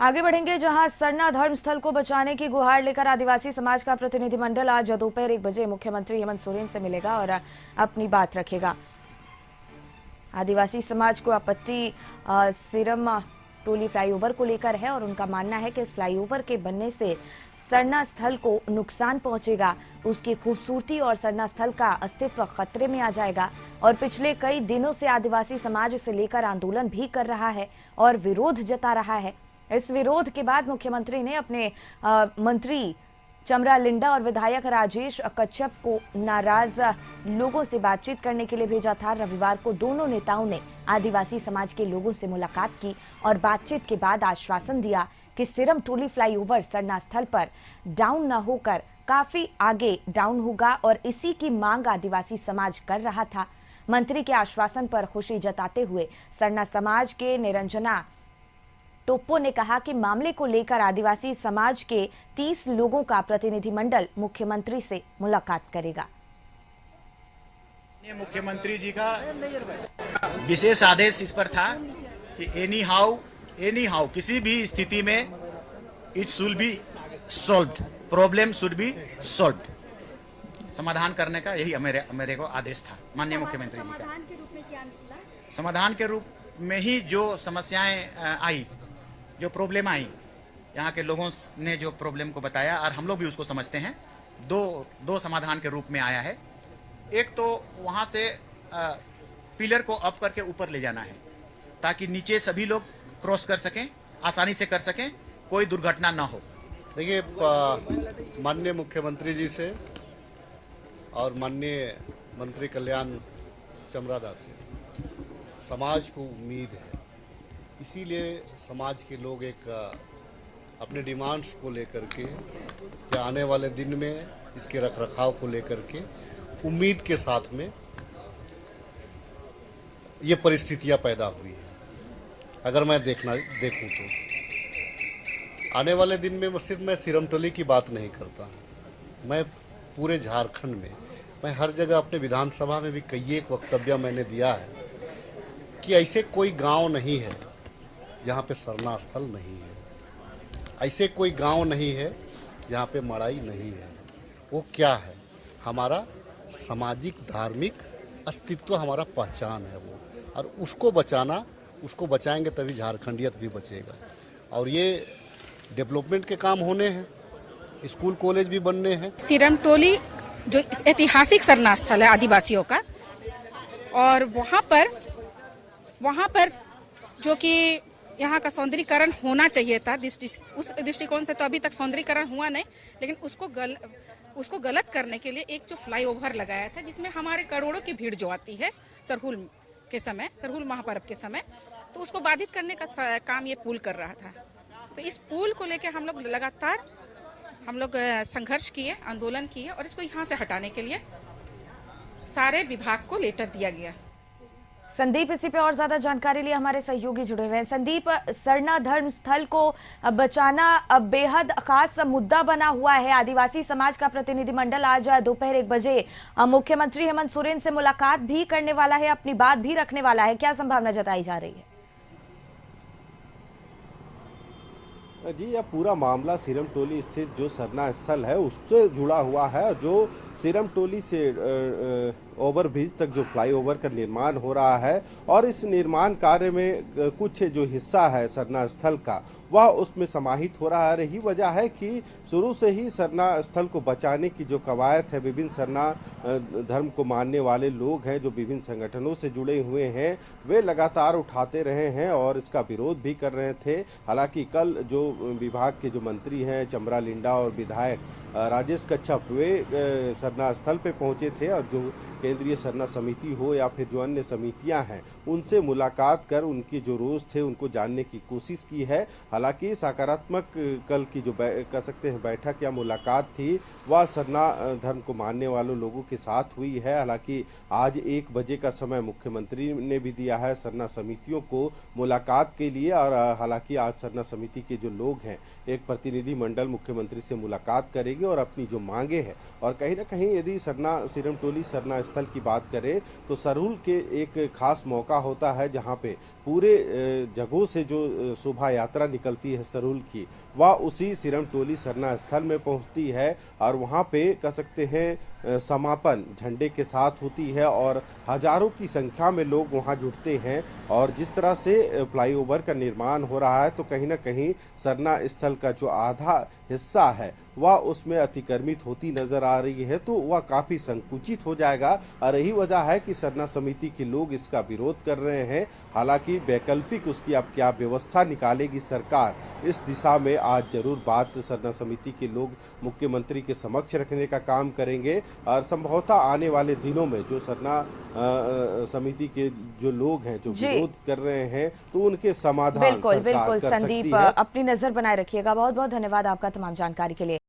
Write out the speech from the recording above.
आगे बढ़ेंगे, जहां सरना धर्मस्थल को बचाने की गुहार लेकर आदिवासी समाज का प्रतिनिधिमंडल आज दोपहर 1 बजे मुख्यमंत्री हेमंत सोरेन से मिलेगा और अपनी बात रखेगा। आदिवासी समाज को आपत्ति सिरम टोली फ्लाईओवर को लेकर है और उनका मानना है कि इस फ्लाईओवर के बनने से सरना स्थल को नुकसान पहुंचेगा, उसकी खूबसूरती और सरना स्थल का अस्तित्व खतरे में आ जाएगा। और पिछले कई दिनों से आदिवासी समाज इसे लेकर आंदोलन भी कर रहा है और विरोध जता रहा है। इस विरोध के बाद मुख्यमंत्री ने अपने मंत्री चमरा लिंडा और विधायक राजेश कच्छप को नाराज लोगों से बातचीत करने के लिए भेजा था। रविवार को दोनों नेताओं ने आदिवासी समाज के लोगों से मुलाकात की और बातचीत के बाद आश्वासन दिया कि सिरम टोली फ्लाईओवर सरना स्थल पर डाउन न होकर काफी आगे डाउन होगा और इसी की मांग आदिवासी समाज कर रहा था। मंत्री के आश्वासन पर खुशी जताते हुए सरना समाज के निरंजना टोप्पो ने कहा कि मामले को लेकर आदिवासी समाज के 30 लोगों का प्रतिनिधिमंडल मुख्यमंत्री से मुलाकात करेगा। मुख्यमंत्री जी का विशेष आदेश इस पर था कि एनी हाउ किसी भी स्थिति में it should be solved, problem should be solved, समाधान करने का यही मेरे को आदेश था माननीय मुख्यमंत्री जी का। समाधान के रूप में क्या निकला? समाधान के रूप में ही जो समस्याएं आई, जो प्रॉब्लम आई, यहाँ के लोगों ने जो प्रॉब्लम को बताया और हम लोग भी उसको समझते हैं, दो समाधान के रूप में आया है। एक तो वहाँ से पिलर को अप करके ऊपर ले जाना है ताकि नीचे सभी लोग क्रॉस कर सकें, आसानी से कर सकें, कोई दुर्घटना ना हो। देखिए, माननीय मुख्यमंत्री जी से और माननीय मंत्री कल्याण चमरादास से समाज को उम्मीद है, इसीलिए समाज के लोग एक अपने डिमांड्स को लेकर के आने वाले दिन में इसके रखरखाव को लेकर के उम्मीद के साथ में ये परिस्थितियां पैदा हुई है। अगर मैं देखूं तो आने वाले दिन में सिर्फ मैं सिरम टोली की बात नहीं करता, मैं पूरे झारखंड में, मैं हर जगह अपने विधानसभा में भी कई एक वक्तव्य मैंने दिया है कि ऐसे कोई गांव नहीं है जहाँ पे सरना स्थल नहीं है, ऐसे कोई गांव नहीं है जहाँ पे मड़ाई नहीं है। वो क्या है? हमारा सामाजिक धार्मिक अस्तित्व, हमारा पहचान है वो, और उसको बचाना, उसको बचाएंगे तभी झारखंडियत भी बचेगा। और ये डेवलपमेंट के काम होने हैं, स्कूल कॉलेज भी बनने हैं। सिरम टोली जो ऐतिहासिक सरना स्थल है आदिवासियों का, और वहाँ पर जो कि यहाँ का सौंदर्यीकरण होना चाहिए था, उस दृष्टिकोण से तो अभी तक सौंदर्यीकरण हुआ नहीं, लेकिन उसको गलत करने के लिए एक जो फ्लाईओवर लगाया था जिसमें हमारे करोड़ों की भीड़ जो आती है सरहुल महापर्व के समय, तो उसको बाधित करने का काम ये पुल कर रहा था। तो इस पुल को लेकर हम लोग लगातार संघर्ष किए, आंदोलन किए, और इसको यहाँ से हटाने के लिए सारे विभाग को लेटर दिया गया। संदीप, इसी पे और ज्यादा जानकारी लिए हमारे सहयोगी जुड़े हुए हैं। संदीप, सरना धर्म स्थल को बचाना बेहद खास मुद्दा बना हुआ है। आदिवासी समाज का प्रतिनिधिमंडल आज दोपहर 1 बजे मुख्यमंत्री हेमंत सोरेन से मुलाकात भी करने वाला है, अपनी बात भी रखने वाला है। क्या संभावना जताई जा रही है? जी, यह पूरा मामला सिरम टोली स्थित जो सरना स्थल है उससे जुड़ा हुआ है। जो सिरम टोली से ओवरब्रिज तक जो फ्लाईओवर का निर्माण हो रहा है, और इस निर्माण कार्य में कुछ जो हिस्सा है सरना स्थल का वह उसमें समाहित हो रहा है। यही वजह है कि शुरू से ही सरना स्थल को बचाने की जो कवायद है, विभिन्न सरना धर्म को मानने वाले लोग हैं जो विभिन्न संगठनों से जुड़े हुए हैं, वे लगातार उठाते रहे हैं और इसका विरोध भी कर रहे थे। हालांकि कल जो विभाग के जो मंत्री हैं चमरा लिंडा और विधायक राजेश कच्छप, वे सरना स्थल पे पहुंचे थे और जो केंद्रीय सरना समिति हो या फिर जो अन्य समितियां हैं उनसे मुलाकात कर उनके जो रोज थे उनको जानने की कोशिश की है। हालांकि सकारात्मक कल की जो कह सकते हैं बैठक या मुलाकात थी वह सरना धर्म को मानने वालों लोगों के साथ हुई है। हालांकि आज 1 बजे का समय मुख्यमंत्री ने भी दिया है सरना समितियों को मुलाकात के लिए, और हालांकि आज सरना समिति के जो लोग हैं एक प्रतिनिधि मंडल मुख्यमंत्री से मुलाकात करेगी और अपनी जो मांगे हैं और कहीं ना कहीं यदि सरना सीरम टोली सरना स्थल की बात करें तो सरहुल के एक खास मौका होता है जहां पे पूरे जगहों से जो शोभा यात्रा निकलती है सरहुल की, वह उसी सीरम टोली सरना स्थल में पहुंचती है और वहां पे कह सकते हैं समापन झंडे के साथ होती है और हजारों की संख्या में लोग वहां जुटते हैं। और जिस तरह से फ्लाईओवर का निर्माण हो रहा है तो कहीं ना कहीं सरना स्थल का जो आधा हिस्सा है वह उसमें अतिक्रमित होती नजर आ रही है, तो वह काफी संकुचित हो जाएगा और यही वजह है कि सरना समिति के लोग इसका विरोध कर रहे हैं। हालांकि वैकल्पिक उसकी अब क्या व्यवस्था निकालेगी सरकार, इस दिशा में आज जरूर बात सरना समिति के लोग मुख्यमंत्री के समक्ष रखने का काम करेंगे और संभवतः आने वाले दिनों में जो सरना समिति के जो लोग हैं जो विरोध कर रहे हैं तो उनके समाधान बिल्कुल सरकार बिल्कुल कर सकती संदीप, है। अपनी नजर बनाए रखिएगा। बहुत बहुत धन्यवाद आपका तमाम जानकारी के लिए।